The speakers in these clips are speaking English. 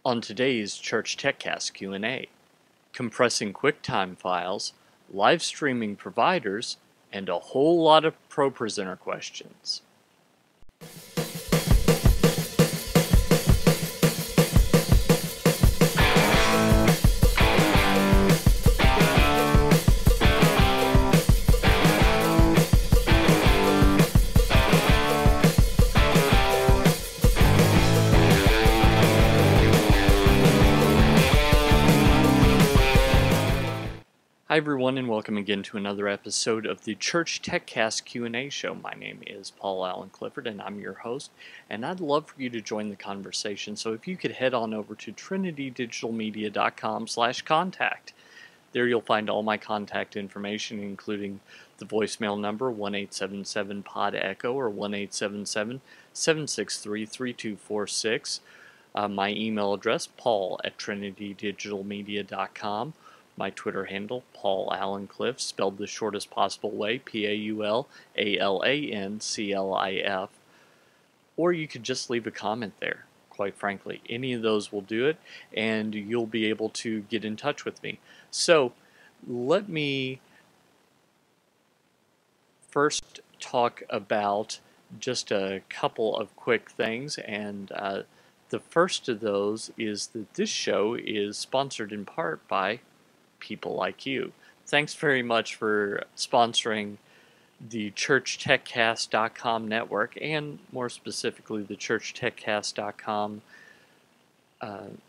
On today's ChurchTechCast Q and A, compressing QuickTime files, live streaming providers, and a whole lot of ProPresenter questions. Hi everyone, and welcome again to another episode of the ChurchTechCast Q and A show. My name is Paul Allen Clifford, and I'm your host, and I'd love for you to join the conversation. So if you could head on over to trinitydigitalmedia.com/contact. There you'll find all my contact information, including the voicemail number 1-877-POD-ECHO or 1-877-763-3246. My email address, paul@trinitydigitalmedia.com. My Twitter handle, Paul Allen Cliff, spelled the shortest possible way, PAULALANCLIF. Or you could just leave a comment there, quite frankly. Any of those will do it, and you'll be able to get in touch with me. So, let me first talk about just a couple of quick things, and the first of those is that this show is sponsored in part by people like you. Thanks very much for sponsoring the ChurchTechCast.com network, and more specifically the ChurchTechCast.com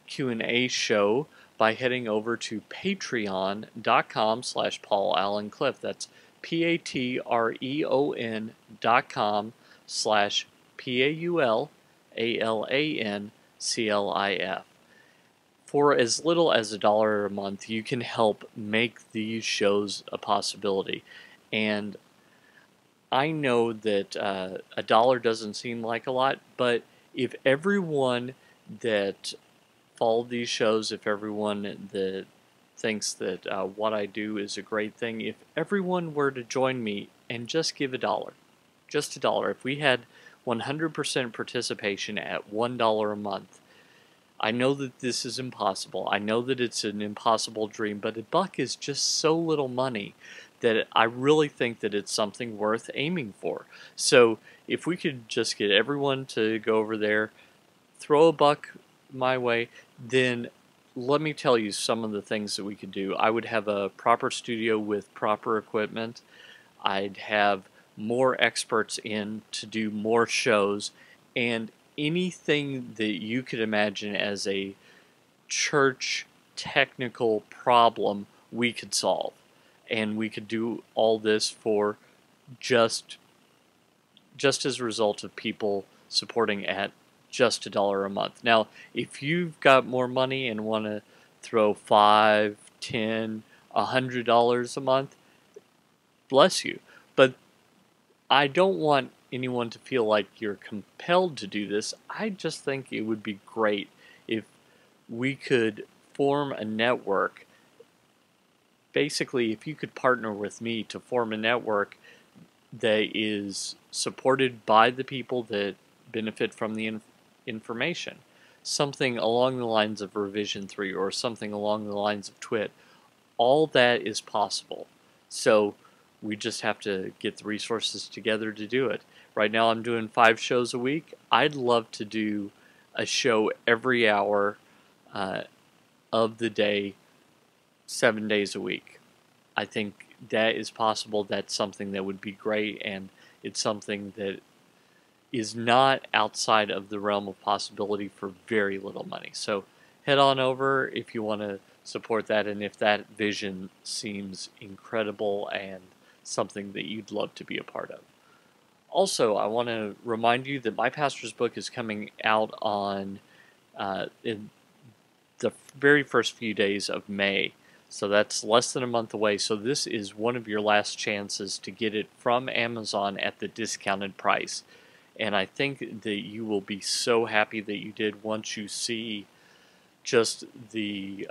Q and A show by heading over to patreon.com/Paul Allen Cliff. That's patreon.com/PAULALANCLIF. For as little as $1 a month, you can help make these shows a possibility. And I know that $1 doesn't seem like a lot, but if everyone that followed these shows, if everyone that thinks that what I do is a great thing, if everyone were to join me and just give $1, just $1, if we had 100% participation at $1 a month, I know that this is impossible. I know that it's an impossible dream, but $1 is just so little money that I really think that it's something worth aiming for. So if we could just get everyone to go over there, throw $1 my way, then let me tell you some of the things that we could do. I would have a proper studio with proper equipment. I'd have more experts in to do more shows, and anything that you could imagine as a church technical problem we could solve. And we could do all this for just as a result of people supporting at just $1 a month. Now, if you've got more money and want to throw $5, $10, $100 a month, bless you. But I don't want anyone to feel like you're compelled to do this. I just think it would be great if we could form a network. Basically, if you could partner with me to form a network that is supported by the people that benefit from the information. Something along the lines of Revision 3 or something along the lines of Twit. All that is possible. So we just have to get the resources together to do it. Right now I'm doing 5 shows a week. I'd love to do a show every hour of the day, 7 days a week. I think that is possible. That's something that would be great, and it's something that is not outside of the realm of possibility for very little money. So head on over if you want to support that, and if that vision seems incredible and something that you'd love to be a part of. Also, I want to remind you that my pastor's book is coming out on in the very first few days of May. So that's less than a month away. So this is one of your last chances to get it from Amazon at the discounted price. And I think that you will be so happy that you did once you see just the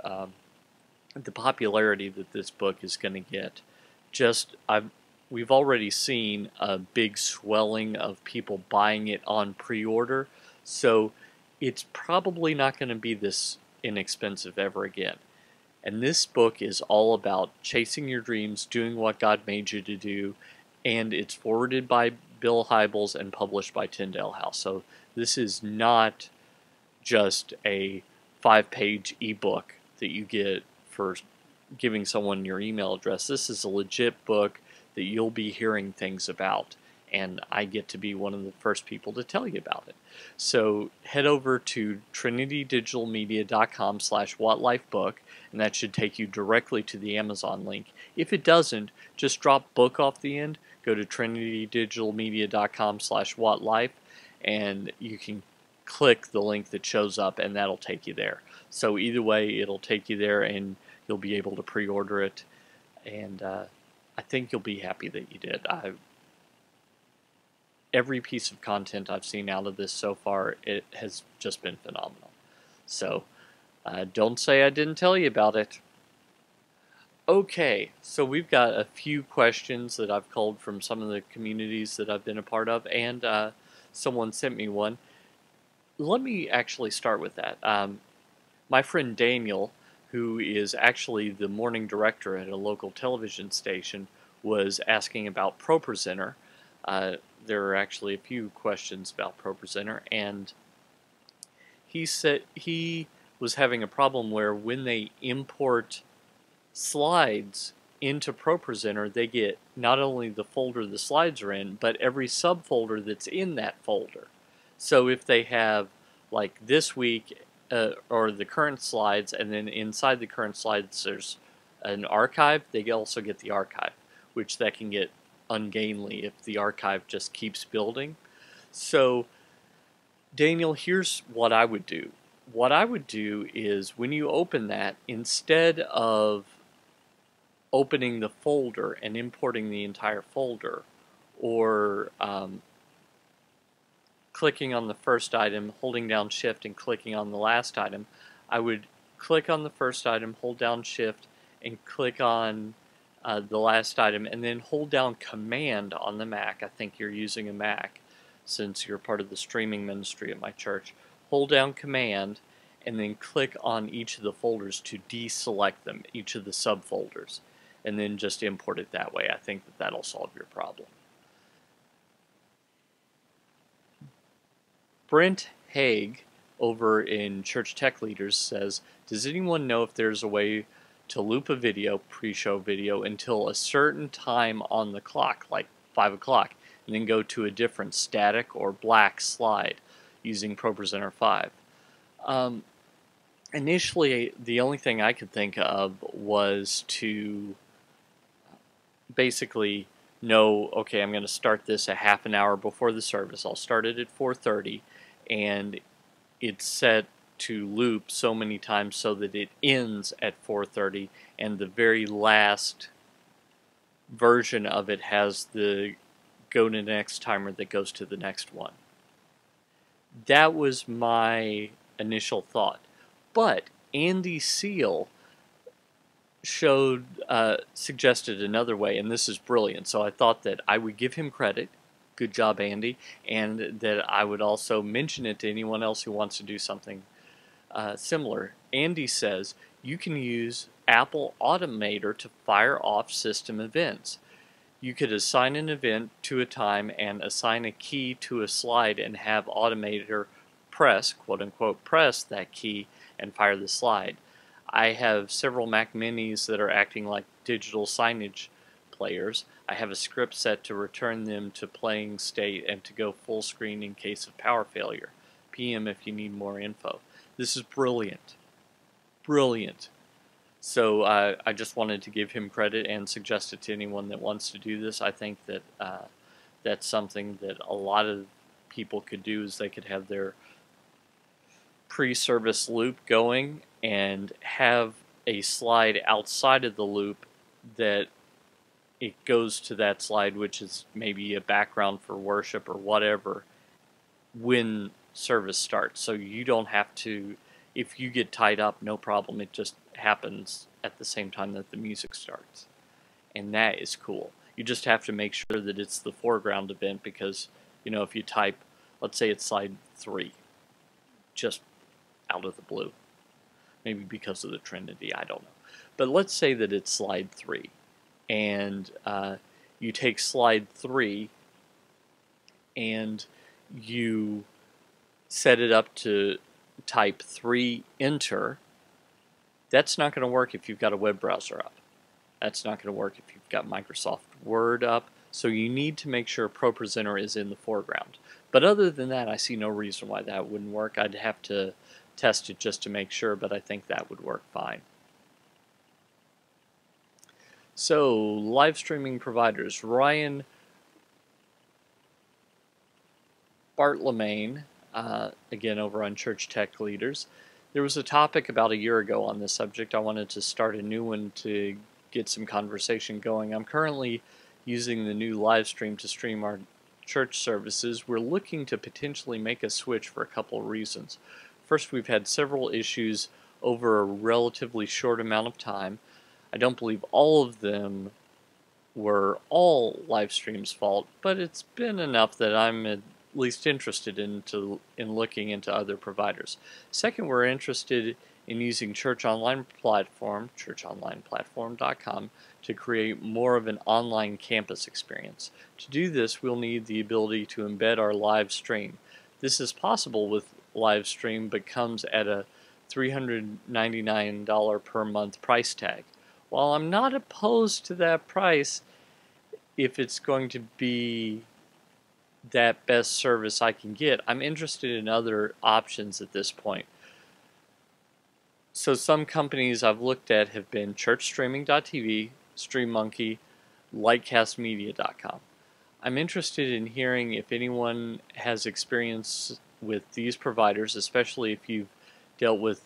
popularity that this book is going to get. We've already seen a big swelling of people buying it on pre-order. So it's probably not going to be this inexpensive ever again. And this book is all about chasing your dreams, doing what God made you to do, and it's forwarded by Bill Hybels and published by Tyndale House. So this is not just a 5-page ebook that you get for giving someone your email address. This is a legit book that you'll be hearing things about, and I get to be one of the first people to tell you about it. So head over to trinitydigitalmedia.com/whatlifebook, and that should take you directly to the Amazon link. If it doesn't, just drop book off the end, go to trinitydigitalmedia.com/whatlife, and you can click the link that shows up, and that'll take you there. So either way, it'll take you there, and you'll be able to pre-order it, and I think you'll be happy that you did. Every piece of content I've seen out of this so far, it has just been phenomenal. So don't say I didn't tell you about it. Okay, so we've got a few questions that I've culled from some of the communities that I've been a part of, and someone sent me one. Let me actually start with that. My friend Daniel, who is actually the morning director at a local television station, was asking about ProPresenter. There are actually a few questions about ProPresenter, and he said he was having a problem where when they import slides into ProPresenter, they get not only the folder the slides are in, but every subfolder that's in that folder. So if they have, like this week, or the current slides, and then inside the current slides there's an archive, they also get the archive, which that can get ungainly if the archive just keeps building. So Daniel, here's what I would do. What I would do is when you open that, instead of opening the folder and importing the entire folder, or clicking on the first item, holding down Shift, and clicking on the last item, I would click on the first item, hold down Shift, and click on the last item, and then hold down Command on the Mac. I think you're using a Mac since you're part of the streaming ministry at my church. Hold down Command, and then click on each of the folders to deselect them, each of the subfolders, and then just import it that way. I think that that'll solve your problem. Brent Haig over in Church Tech Leaders says, does anyone know if there's a way to loop a video, pre-show video, until a certain time on the clock, like 5 o'clock, and then go to a different static or black slide using ProPresenter 5? Initially, the only thing I could think of was to basically know, okay, I'm going to start this a half an hour before the service. I'll start it at 4:30, and it's set to loop so many times so that it ends at 4:30, and the very last version of it has the go to the next timer that goes to the next one. That was my initial thought. But Andy Seale suggested another way, and this is brilliant. So I thought that I would give him credit. Good job, Andy. And that I would also mention it to anyone else who wants to do something similar. Andy says you can use Apple Automator to fire off system events. You could assign an event to a time and assign a key to a slide and have Automator press, quote unquote, press that key and fire the slide. I have several Mac Minis that are acting like digital signage players. I have a script set to return them to playing state and to go full screen in case of power failure. PM if you need more info. This is brilliant. Brilliant. So I just wanted to give him credit and suggest it to anyone that wants to do this. I think that that's something that a lot of people could do, is they could have their pre-service loop going and have a slide outside of the loop that it goes to that slide, which is maybe a background for worship or whatever, when service starts. So you don't have to, if you get tied up, no problem. It just happens at the same time that the music starts. And that is cool. You just have to make sure that it's the foreground event, because, you know, if you type, let's say it's slide 3, just out of the blue. Maybe because of the Trinity, I don't know. But let's say that it's slide 3, and you take slide 3 and you set it up to type 3 enter. That's not going to work if you've got a web browser up. That's not going to work if you've got Microsoft Word up. So you need to make sure ProPresenter is in the foreground. But other than that, I see no reason why that wouldn't work. I'd have to test it just to make sure, but I think that would work fine. So, live streaming providers. Ryan Bartlemagne, again over on Church Tech Leaders. There was a topic about a year ago on this subject. I wanted to start a new one to get some conversation going. I'm currently using the new live stream to stream our church services. We're looking to potentially make a switch for a couple of reasons. First, we've had several issues over a relatively short amount of time. I don't believe all of them were all live stream's fault, but it's been enough that I'm at least interested in looking into other providers. Second, we're interested in using Church Online Platform, churchonlineplatform.com, to create more of an online campus experience. To do this, we'll need the ability to embed our live stream. This is possible with live stream, but comes at a $399 per month price tag. While I'm not opposed to that price, if it's going to be that best service I can get, I'm interested in other options at this point. So some companies I've looked at have been ChurchStreaming.tv, StreamMonkey, LightCastMedia.com. I'm interested in hearing if anyone has experience with these providers, especially if you've dealt with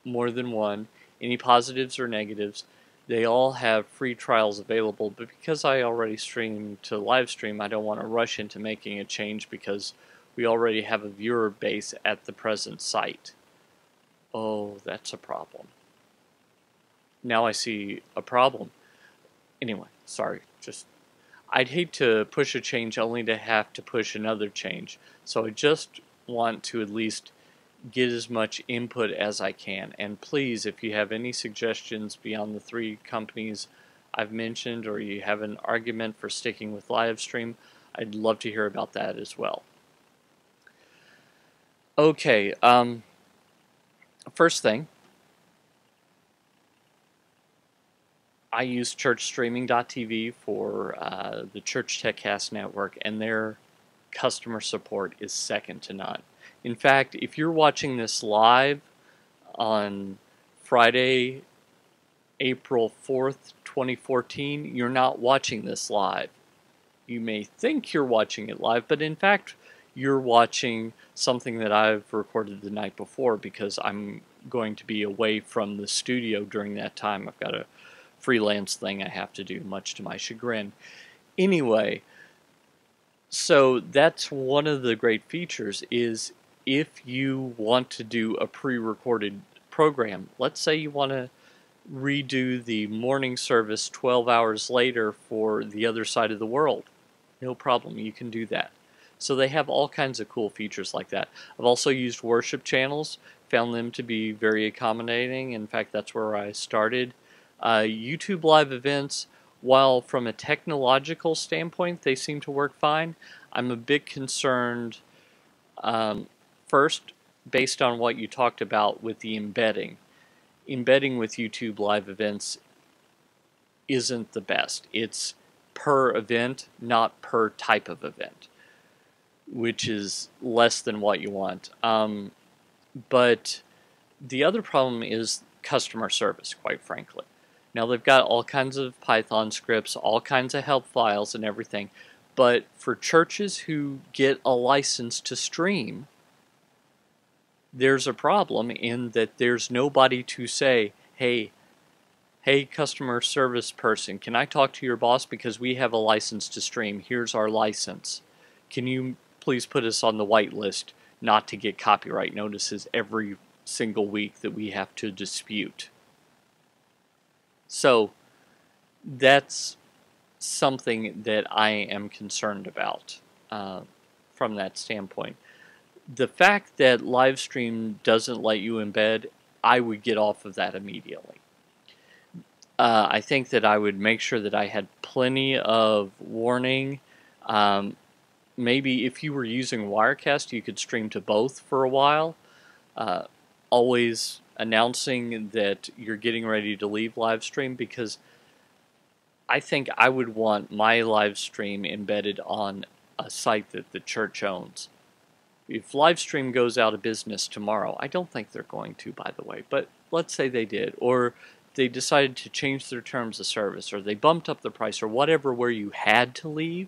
more than one, any positives or negatives. They all have free trials available, but because I already stream to live stream, I don't want to rush into making a change because we already have a viewer base at the present site. Oh, that's a problem. Now I see a problem. Anyway, sorry, I'd hate to push a change only to have to push another change. So I just want to at least get as much input as I can. And please, if you have any suggestions beyond the 3 companies I've mentioned, or you have an argument for sticking with live stream, I'd love to hear about that as well. Okay, first thing, I use ChurchStreaming.tv for the ChurchTechCast network, and their customer support is second to none. In fact, if you're watching this live on Friday, April 4th, 2014, you're not watching this live. You may think you're watching it live, but in fact, you're watching something that I've recorded the night before because I'm going to be away from the studio during that time. I've got a freelance thing I have to do, much to my chagrin. Anyway, so that's one of the great features is if you want to do a pre-recorded program, let's say you want to redo the morning service 12 hours later for the other side of the world, no problem, you can do that. So they have all kinds of cool features like that. I've also used worship channels, found them to be very accommodating. In fact, that's where I started. YouTube live events, while from a technological standpoint they seem to work fine, I'm a bit concerned, first, based on what you talked about with the embedding. Embedding with YouTube live events isn't the best. It's per event, not per type of event, which is less than what you want. But the other problem is customer service, quite frankly. Now they've got all kinds of Python scripts, all kinds of help files and everything, but for churches who get a license to stream, there's a problem in that there's nobody to say, hey customer service person, can I talk to your boss because we have a license to stream, here's our license. Can you please put us on the whitelist not to get copyright notices every single week that we have to dispute? So that's something that I am concerned about from that standpoint. The fact that Livestream doesn't let you embed, I would get off of that immediately. I think that I would make sure that I had plenty of warning. Maybe if you were using Wirecast, you could stream to both for a while. Always announcing that you're getting ready to leave Livestream, because I think I would want my Livestream embedded on a site that the church owns. If Livestream goes out of business tomorrow, I don't think they're going to, by the way, but let's say they did, or they decided to change their terms of service, or they bumped up the price, or whatever, where you had to leave,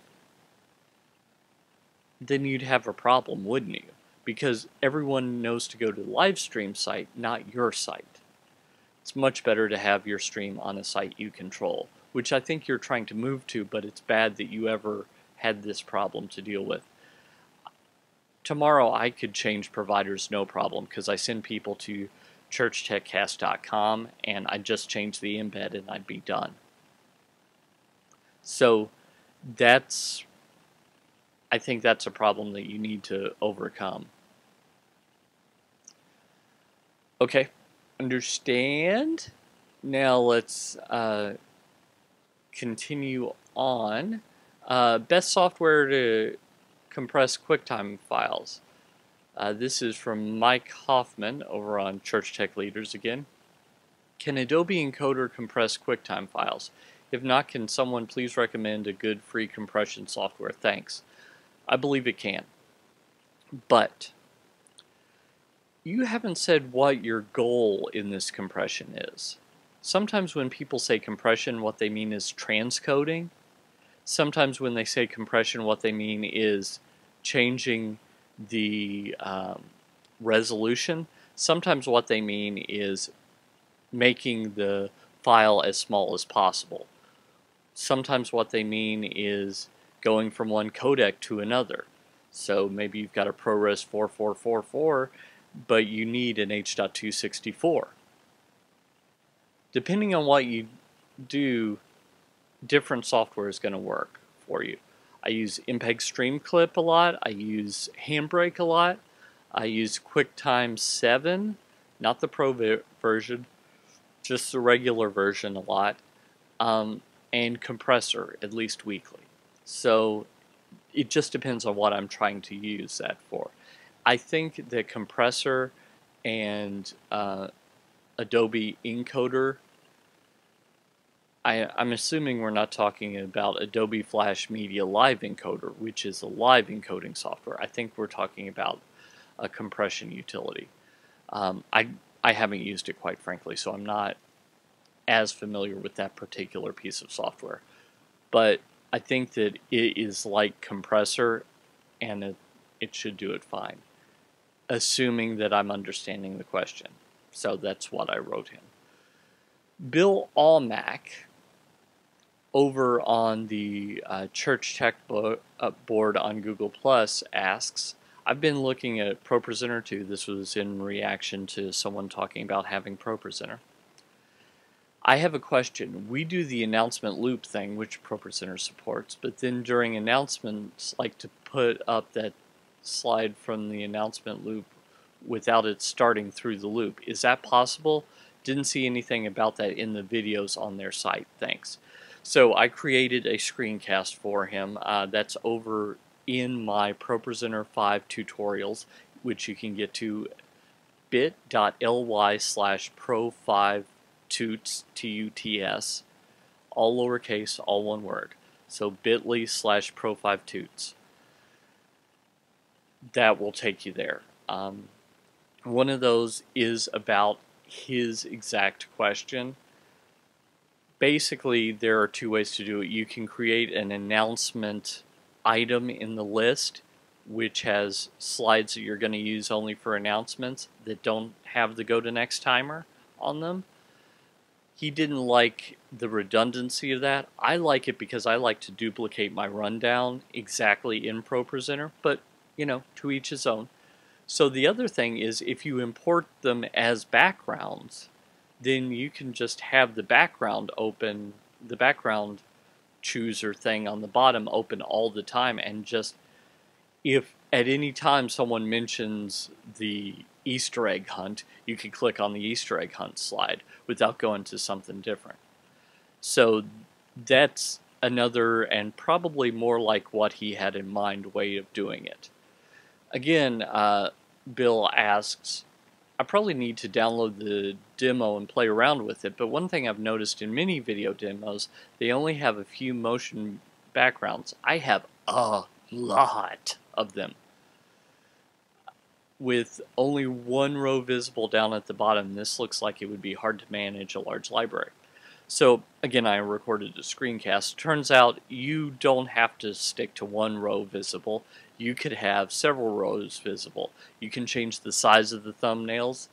then you'd have a problem, wouldn't you? Because everyone knows to go to the Livestream site, not your site. It's much better to have your stream on a site you control, which I think you're trying to move to, but it's bad that you ever had this problem to deal with. Tomorrow I could change providers no problem, because I send people to ChurchTechCast.com and I just change the embed and I'd be done. So I think that's a problem that you need to overcome. Okay, understand. Now let's continue on. Best software to compress QuickTime files. This is from Mike Hoffman over on Church Tech Leaders again. Can Adobe Encoder compress QuickTime files? If not, can someone please recommend a good free compression software? Thanks. I believe it can. But you haven't said what your goal in this compression is. Sometimes when people say compression, what they mean is transcoding. Sometimes when they say compression, what they mean is changing the resolution. Sometimes what they mean is making the file as small as possible. Sometimes what they mean is going from one codec to another. So maybe you've got a ProRes 4444, but you need an H.264. Depending on what you do, different software is going to work for you. I use MPEG Streamclip a lot. I use Handbrake a lot. I use QuickTime 7, not the Pro version, just the regular version a lot, and Compressor at least weekly. So it just depends on what I'm trying to use that for. I think that Compressor and Adobe Encoder, I'm assuming we're not talking about Adobe Flash Media Live Encoder, which is a live encoding software. I think we're talking about a compression utility. I haven't used it, quite frankly, so I'm not as familiar with that particular piece of software. But I think that it is like Compressor, and it should do it fine, assuming that I'm understanding the question. So that's what I wrote him. Bill Almack over on the Church Tech board on Google Plus asks, I've been looking at ProPresenter 2. This was in reaction to someone talking about having ProPresenter. I have a question. We do the announcement loop thing, which ProPresenter supports, but then during announcements, like to put up that slide from the announcement loop without it starting through the loop. Is that possible? Didn't see anything about that in the videos on their site. Thanks. So I created a screencast for him. That's over in my ProPresenter 5 tutorials, which you can get to bit.ly/pro5tuts, T-U-T-S, all lowercase, all one word. So bit.ly/pro5tuts. That will take you there. One of those is about his exact question. Basically, there are two ways to do it. You can create an announcement item in the list, which has slides that you're going to use only for announcements that don't have the go to next timer on them. He didn't like the redundancy of that. I like it because I like to duplicate my rundown exactly in ProPresenter, but you know, to each his own. So the other thing is, if you import them as backgrounds, then you can just have the background open, the background chooser thing on the bottom open all the time, and just, if at any time someone mentions the Easter egg hunt, you can click on the Easter egg hunt slide without going to something different. So that's another, and probably more like what he had in mind, way of doing it. Again, Bill asks, I probably need to download the demo and play around with it, but one thing I've noticed in many video demos, they only have a few motion backgrounds. I have a lot of them, with only one row visible down at the bottom. This looks like it would be hard to manage a large library. So again, I recorded a screencast. Turns out you don't have to stick to one row visible. You could have several rows visible. You can change the size of the thumbnails,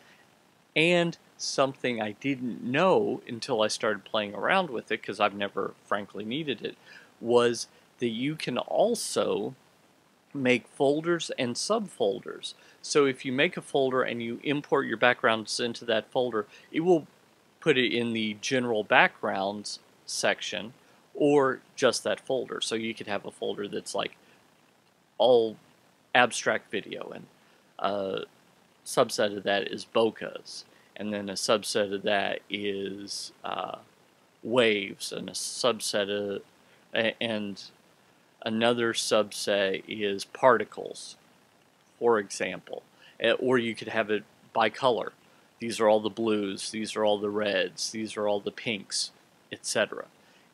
and something I didn't know until I started playing around with it, because I've never frankly needed it, was that you can also make folders and subfolders. So if you make a folder and you import your backgrounds into that folder, it will put it in the general backgrounds section or just that folder. So you could have a folder that's like all abstract video, and a subset of that is bokehs, and then a subset of that is waves, and a subset of, and another subset is particles, for example. Or you could have it by color. These are all the blues, these are all the reds, these are all the pinks, etc.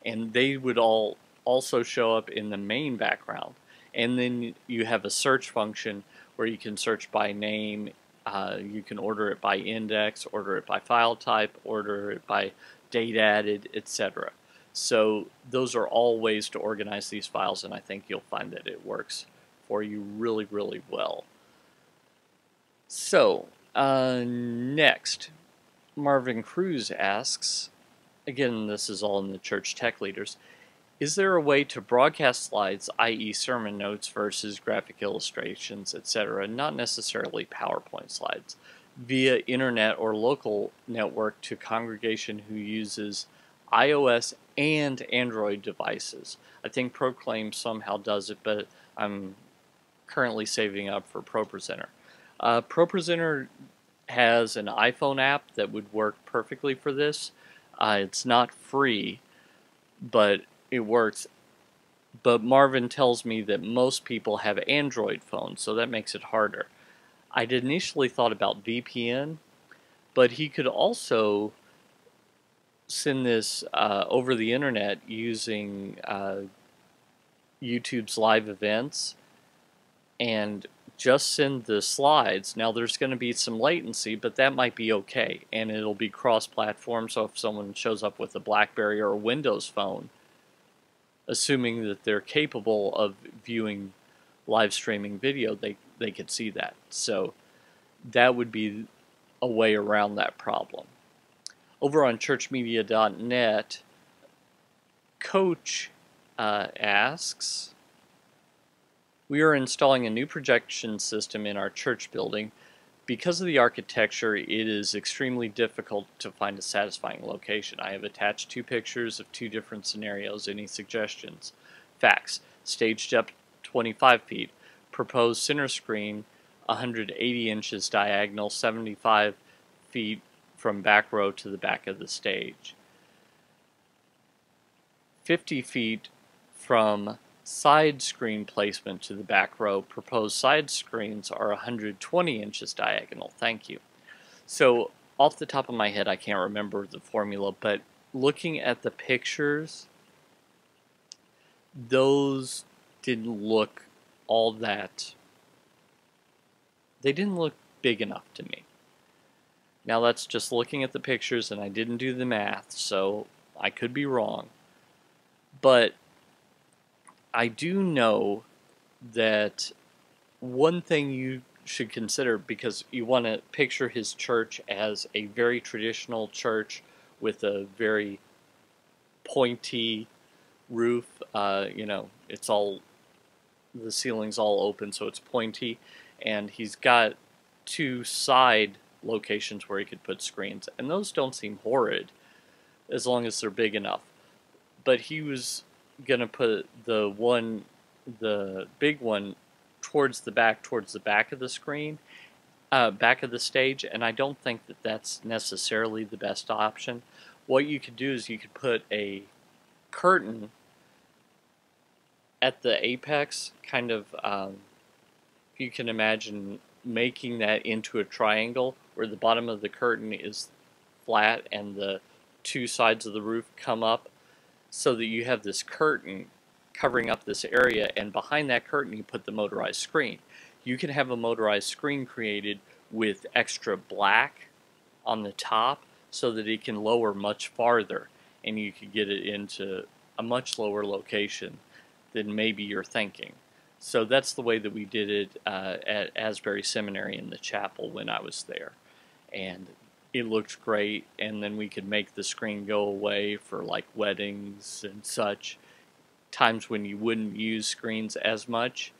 And they would all also show up in the main background. And then you have a search function where you can search by name, you can order it by index, order it by file type, order it by date added, etc. So those are all ways to organize these files, and I think you'll find that it works for you really, really well. So, next, Marvin Cruz asks, again, this is all in the Church Tech Leaders, is there a way to broadcast slides, i.e. sermon notes versus graphic illustrations, etc., not necessarily PowerPoint slides, via internet or local network to congregation who uses iOS and Android devices? I think Proclaim somehow does it, but I'm currently saving up for ProPresenter. ProPresenter has an iPhone app that would work perfectly for this. It's not free, but it works. But Marvin tells me that most people have Android phones, so that makes it harder. I'd initially thought about VPN, but he could also send this over the internet using YouTube's live events, and just send the slides. Now there's going to be some latency, but that might be okay, and it'll be cross-platform, so if someone shows up with a BlackBerry or a Windows phone, assuming that they're capable of viewing live streaming video, they could see that. So that would be a way around that problem. Over on churchmedia.net, Coach asks, we are installing a new projection system in our church building. Because of the architecture, it is extremely difficult to find a satisfying location. I have attached 2 pictures of 2 different scenarios. Any suggestions? Facts. Stage depth 25 feet. Proposed center screen 180 inches diagonal, 75 feet from back row to the back of the stage. 50 feet from side screen placement to the back row. Proposed side screens are 120 inches diagonal. Thank you. So off the top of my head, I can't remember the formula, but looking at the pictures, those didn't look all that, they didn't look big enough to me. Now that's just looking at the pictures, and I didn't do the math, so I could be wrong. But I do know that one thing you should consider, because you want to picture his church as a very traditional church with a very pointy roof. You know, it's all, the ceiling's all open, so it's pointy, and he's got 2 side locations where he could put screens, and those don't seem horrid as long as they're big enough. But he was gonna put the big one towards the back of the screen, back of the stage, and I don't think that that's necessarily the best option. What you could do is you could put a curtain at the apex, kind of, you can imagine making that into a triangle where the bottom of the curtain is flat and the two sides of the roof come up, so that you have this curtain covering up this area, and behind that curtain you put the motorized screen. You can have a motorized screen created with extra black on the top so that it can lower much farther, and you could get it into a much lower location than maybe you're thinking. So that's the way that we did it at Asbury Seminary in the chapel when I was there. And it looked great, and then we could make the screen go away for like weddings and such, times when you wouldn't use screens as much,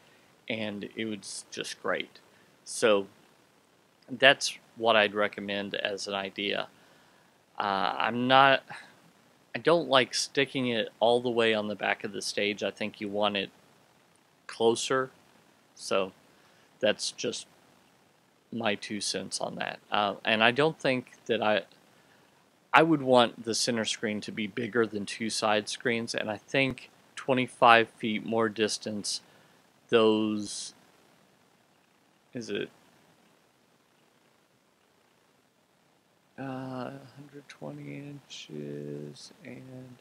and it was just great. So that's what I'd recommend as an idea. I don't like sticking it all the way on the back of the stage. I think you want it closer, so that's just my 2 cents on that. And I don't think that I would want the center screen to be bigger than 2 side screens, and I think 25 feet more distance, those, is it 120 inches and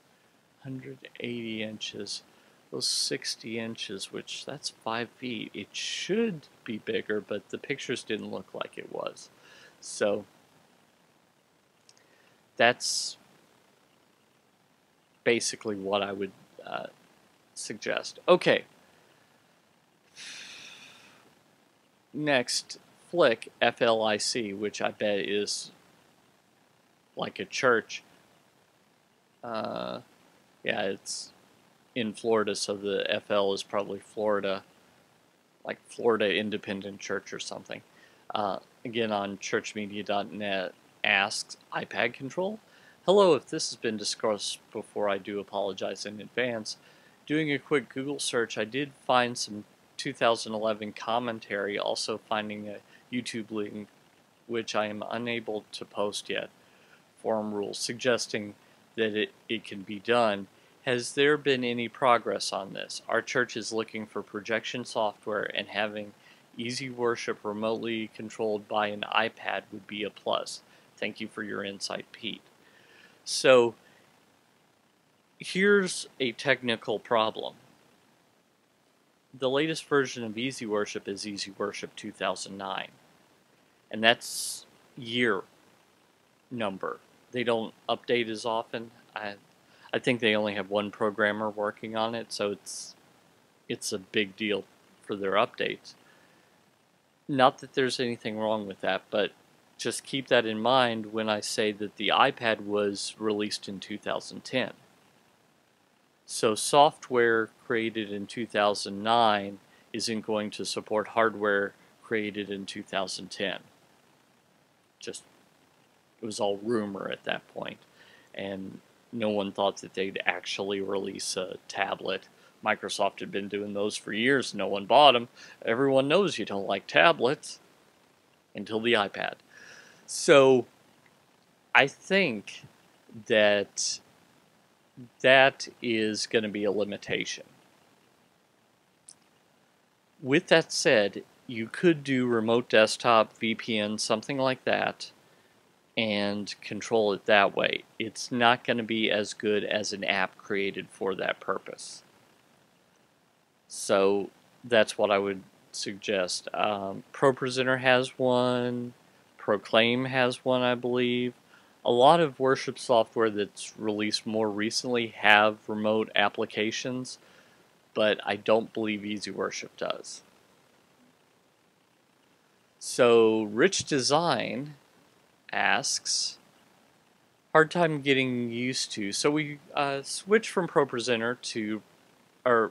180 inches, those 60 inches, which that's 5 feet. It should be bigger, but the pictures didn't look like it was. So that's basically what I would suggest. Okay. Next, Flick, F-L-I-C, which I bet is like a church. Yeah, it's in Florida, so the FL is probably Florida, like Florida Independent Church or something. Again, on churchmedia.net, asks iPad control. Hello, if this has been discussed before, I do apologize in advance. Doing a quick Google search, I did find some 2011 commentary, also finding a YouTube link, which I am unable to post yet. Forum rules suggesting that it can be done. Has there been any progress on this? Our church is looking for projection software, and having easy worship remotely controlled by an iPad would be a plus. Thank you for your insight, Pete. So here's a technical problem. The latest version of Easy Worship is Easy Worship 2009, and that's year number. They don't update as often. I think they only have one programmer working on it, so it's a big deal for their updates. Not that there's anything wrong with that, but just keep that in mind when I say that the iPad was released in 2010. So software created in 2009 isn't going to support hardware created in 2010. Just, it was all rumor at that point, and no one thought that they'd actually release a tablet. Microsoft had been doing those for years. No one bought them. Everyone knows you don't like tablets until the iPad. So I think that is going to be a limitation. With that said, you could do remote desktop, VPN, something like that, and control it that way. It's not going to be as good as an app created for that purpose. So that's what I would suggest. ProPresenter has one. Proclaim has one, I believe. A lot of worship software that's released more recently have remote applications, but I don't believe Easy Worship does. So Rich Design asks, hard time getting used to. So we switched from ProPresenter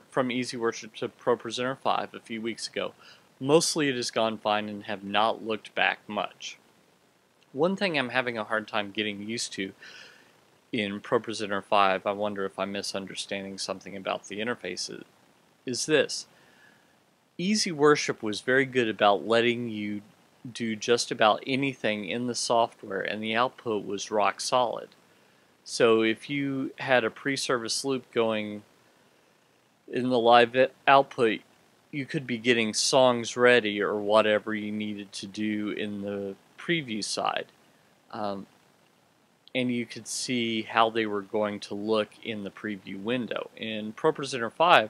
from Easy Worship to ProPresenter 5 a few weeks ago. Mostly it has gone fine and have not looked back much. One thing I'm having a hard time getting used to in ProPresenter 5, I wonder if I'm misunderstanding something about the interfaces, is this. Easy Worship was very good about letting you do just about anything in the software, and the output was rock solid. So if you had a pre-service loop going in the live output, you could be getting songs ready or whatever you needed to do in the preview side. And you could see how they were going to look in the preview window. In ProPresenter 5,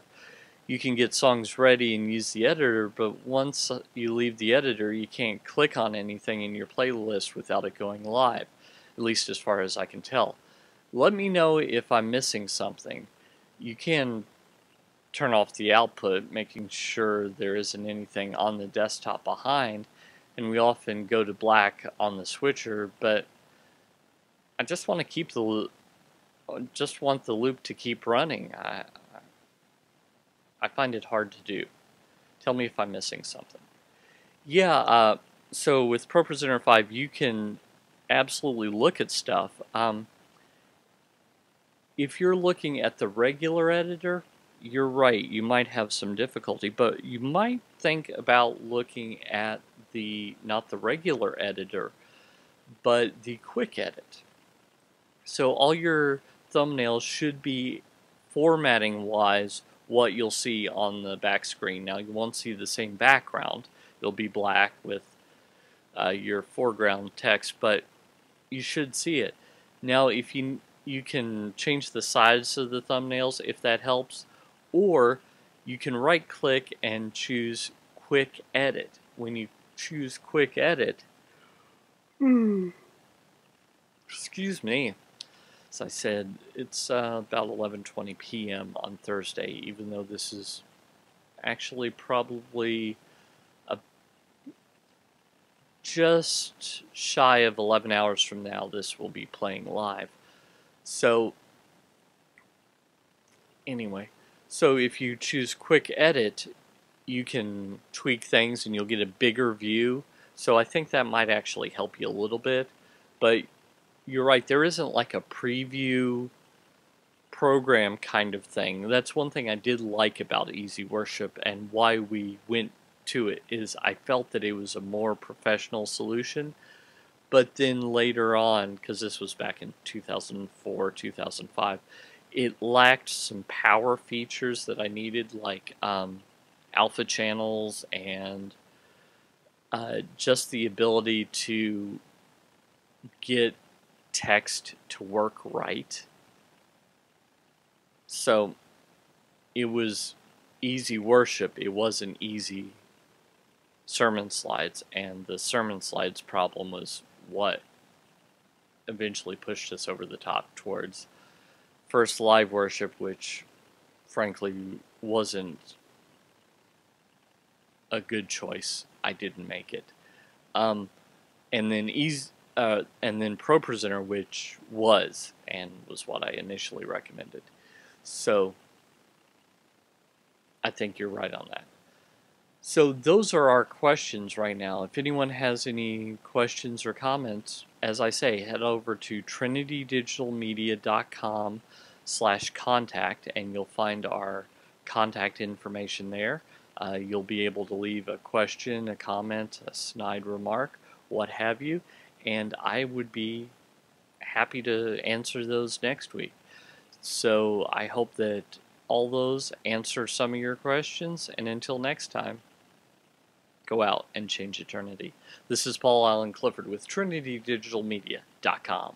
you can get songs ready and use the editor, but once you leave the editor, you can't click on anything in your playlist without it going live, at least as far as I can tell. Let me know if I'm missing something. You can turn off the output, making sure there isn't anything on the desktop behind, and we often go to black on the switcher, but I just want to keep the loop to keep running. I find it hard to do. Tell me if I'm missing something. Yeah, so with ProPresenter 5, you can absolutely look at stuff. If you're looking at the regular editor, you're right, you might have some difficulty, but you might think about looking at not the regular editor, but the quick edit. So all your thumbnails should be formatting wise what you'll see on the back screen. Now you won't see the same background. It'll be black with your foreground text, but you should see it. Now if you can change the size of the thumbnails if that helps, or you can right click and choose quick edit. When you choose quick edit, excuse me, as I said, it's about 11:20 p.m. on Thursday, even though this is actually probably just shy of 11 hours from now. This will be playing live. So anyway, so if you choose quick edit, you can tweak things and you'll get a bigger view. So I think that might actually help you a little bit, but you're right, there isn't like a preview program kind of thing. That's one thing I did like about Easy Worship, and why we went to it is I felt that it was a more professional solution. But then later on, because this was back in 2004, 2005, it lacked some power features that I needed, like alpha channels and just the ability to get text to work right. So it was Easy Worship, it wasn't easy sermon slides, and the sermon slides problem was what eventually pushed us over the top towards first live worship, which frankly wasn't a good choice. I didn't make it. And then ProPresenter, which was what I initially recommended. So I think you're right on that. So those are our questions right now. If anyone has any questions or comments, as I say, head over to trinitydigitalmedia.com/contact and you'll find our contact information there. You'll be able to leave a question, a comment, a snide remark, what have you, and I would be happy to answer those next week. So I hope that all those answer some of your questions, and until next time, go out and change eternity. This is Paul Allen Clifford with trinitydigitalmedia.com.